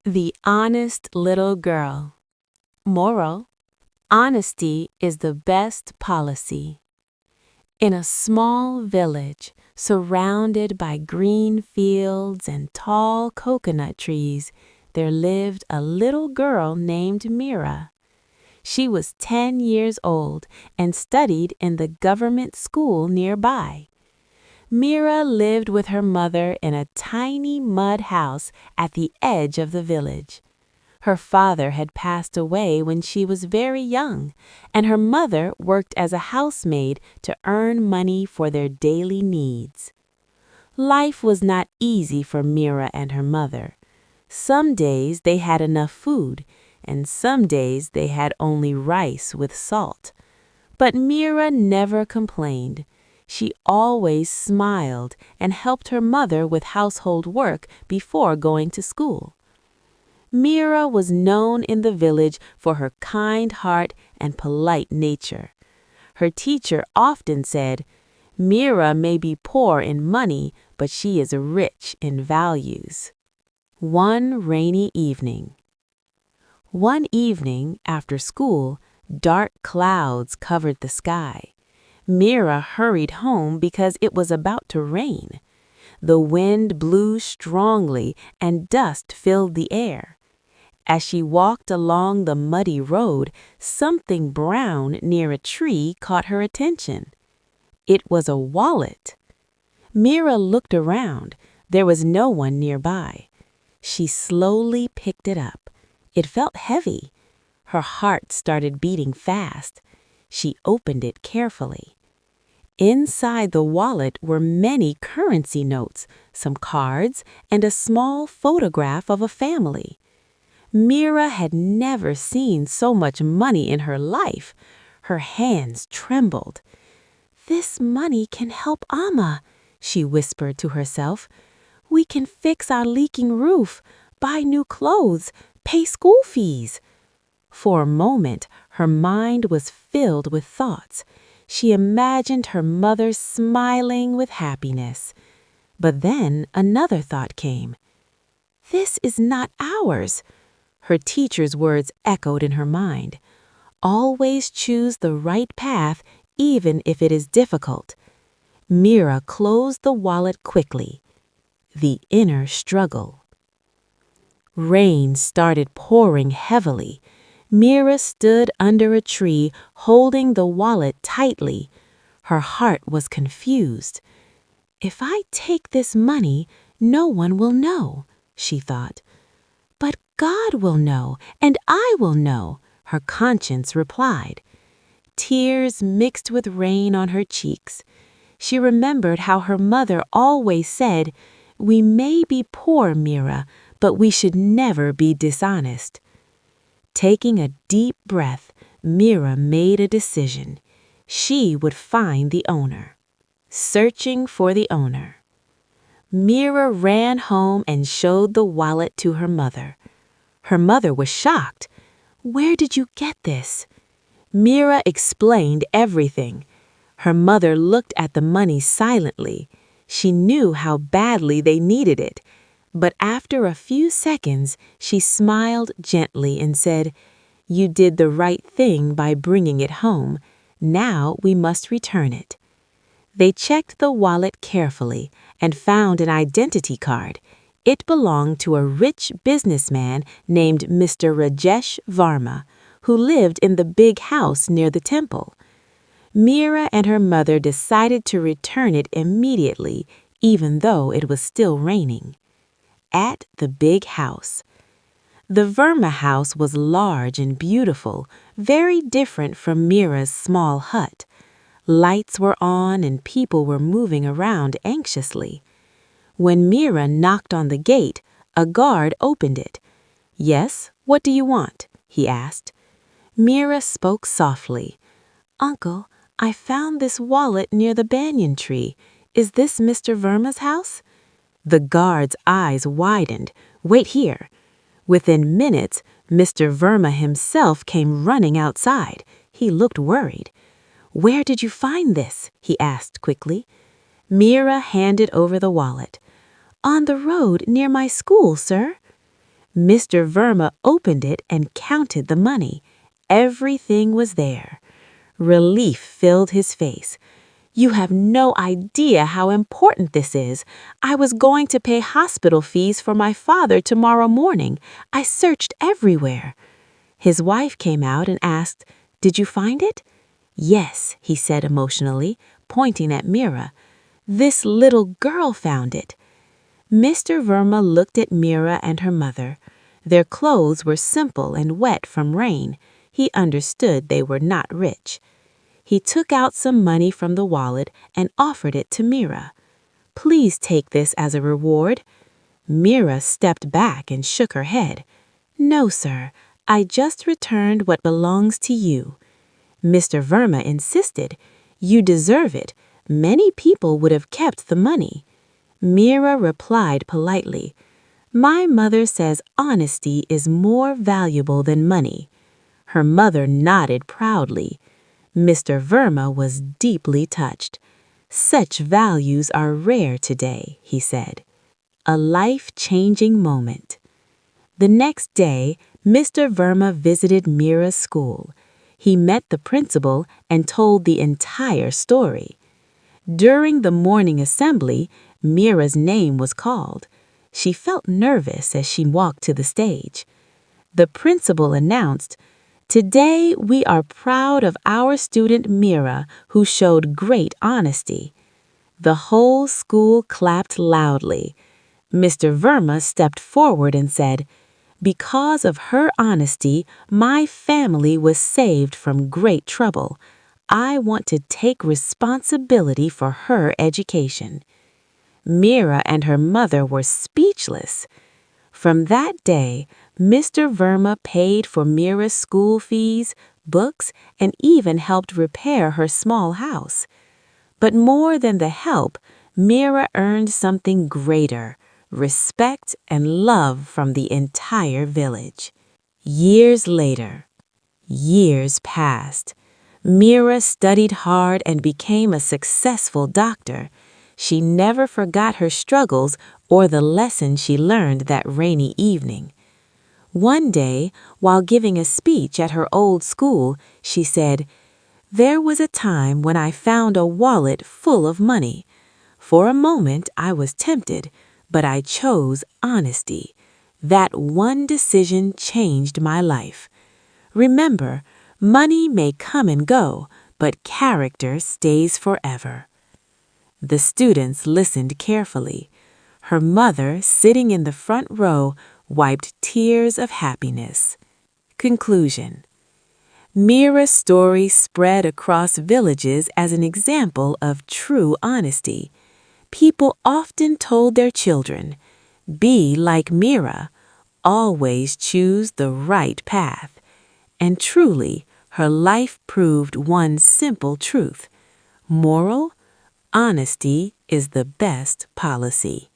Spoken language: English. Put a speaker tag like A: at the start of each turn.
A: The honest little girl. Moral: honesty is the best policy. In a small village, surrounded by green fields and tall coconut trees, there lived a little girl named Mira. She was 10 years old and studied in the government school nearby. Mira lived with her mother in a tiny mud house at the edge of the village. Her father had passed away when she was very young, and her mother worked as a housemaid to earn money for their daily needs. Life was not easy for Mira and her mother. Some days they had enough food, and some days they had only rice with salt. But Mira never complained. She always smiled and helped her mother with household work before going to school. Mira was known in the village for her kind heart and polite nature. Her teacher often said, "Mira may be poor in money, but she is rich in values." One rainy evening. One evening, after school, dark clouds covered the sky. Mira hurried home because it was about to rain. The wind blew strongly and dust filled the air. As she walked along the muddy road, something brown near a tree caught her attention. It was a wallet. Mira looked around. There was no one nearby. She slowly picked it up. It felt heavy. Her heart started beating fast. She opened it carefully. Inside the wallet were many currency notes, some cards, and a small photograph of a family. Mira had never seen so much money in her life. Her hands trembled. "This money can help Amma," she whispered to herself. "We can fix our leaking roof, buy new clothes, pay school fees." For a moment, her mind was filled with thoughts. She imagined her mother smiling with happiness. But then another thought came. "This is not ours." Her teacher's words echoed in her mind. Always choose the right path, even if it is difficult. Mira closed the wallet quickly. The inner struggle. Rain started pouring heavily. Mira stood under a tree, holding the wallet tightly. Her heart was confused. "If I take this money, no one will know," she thought. "But God will know, and I will know," her conscience replied. Tears mixed with rain on her cheeks. She remembered how her mother always said, "We may be poor, Mira, but we should never be dishonest." Taking a deep breath, Mira made a decision. She would find the owner. Searching for the owner. Mira ran home and showed the wallet to her mother. Her mother was shocked. "Where did you get this?" Mira explained everything. Her mother looked at the money silently. She knew how badly they needed it. But after a few seconds, she smiled gently and said, "You did the right thing by bringing it home. Now we must return it." They checked the wallet carefully and found an identity card. It belonged to a rich businessman named Mr. Rajesh Varma, who lived in the big house near the temple. Mira and her mother decided to return it immediately, even though it was still raining. At the big house. The Verma house was large and beautiful, very different from Mira's small hut. Lights were on and people were moving around anxiously. When Mira knocked on the gate, a guard opened it. "Yes, what do you want?" he asked. Mira spoke softly. "Uncle, I found this wallet near the banyan tree. Is this Mr. Verma's house?" The guard's eyes widened. "Wait here." Within minutes, Mr. Verma himself came running outside. He looked worried. "Where did you find this?" he asked quickly. Mira handed over the wallet. "On the road near my school, sir." Mr. Verma opened it and counted the money. Everything was there. Relief filled his face. "You have no idea how important this is. I was going to pay hospital fees for my father tomorrow morning. I searched everywhere." His wife came out and asked, "Did you find it?" "Yes," he said emotionally, pointing at Mira. "This little girl found it." Mr. Verma looked at Mira and her mother. Their clothes were simple and wet from rain. He understood they were not rich. He took out some money from the wallet and offered it to Mira. "Please take this as a reward." Mira stepped back and shook her head. "No, sir. I just returned what belongs to you." Mr. Verma insisted. "You deserve it. Many people would have kept the money." Mira replied politely, "My mother says honesty is more valuable than money." Her mother nodded proudly. Mr. Verma was deeply touched. "Such values are rare today," he said. A life-changing moment. The next day, Mr. Verma visited Mira's school. He met the principal and told the entire story. During the morning assembly, Mira's name was called. She felt nervous as she walked to the stage. The principal announced, "Today we are proud of our student Mira, who showed great honesty." The whole school clapped loudly. Mr. Verma stepped forward and said, "Because of her honesty, my family was saved from great trouble. I want to take responsibility for her education." Mira and her mother were speechless. From that day, Mr. Verma paid for Mira's school fees, books, and even helped repair her small house. But more than the help, Mira earned something greater: respect and love from the entire village. Years later, years passed. Mira studied hard and became a successful doctor. She never forgot her struggles or the lesson she learned that rainy evening. One day, while giving a speech at her old school, she said, "There was a time when I found a wallet full of money. For a moment I was tempted, but I chose honesty. That one decision changed my life." Remember, money may come and go, but character stays forever. The students listened carefully. Her mother, sitting in the front row, wiped tears of happiness. Conclusion. Mira's story spread across villages as an example of true honesty. People often told their children, "Be like Mira. Always choose the right path." And truly, her life proved one simple truth. Moral: honesty is the best policy.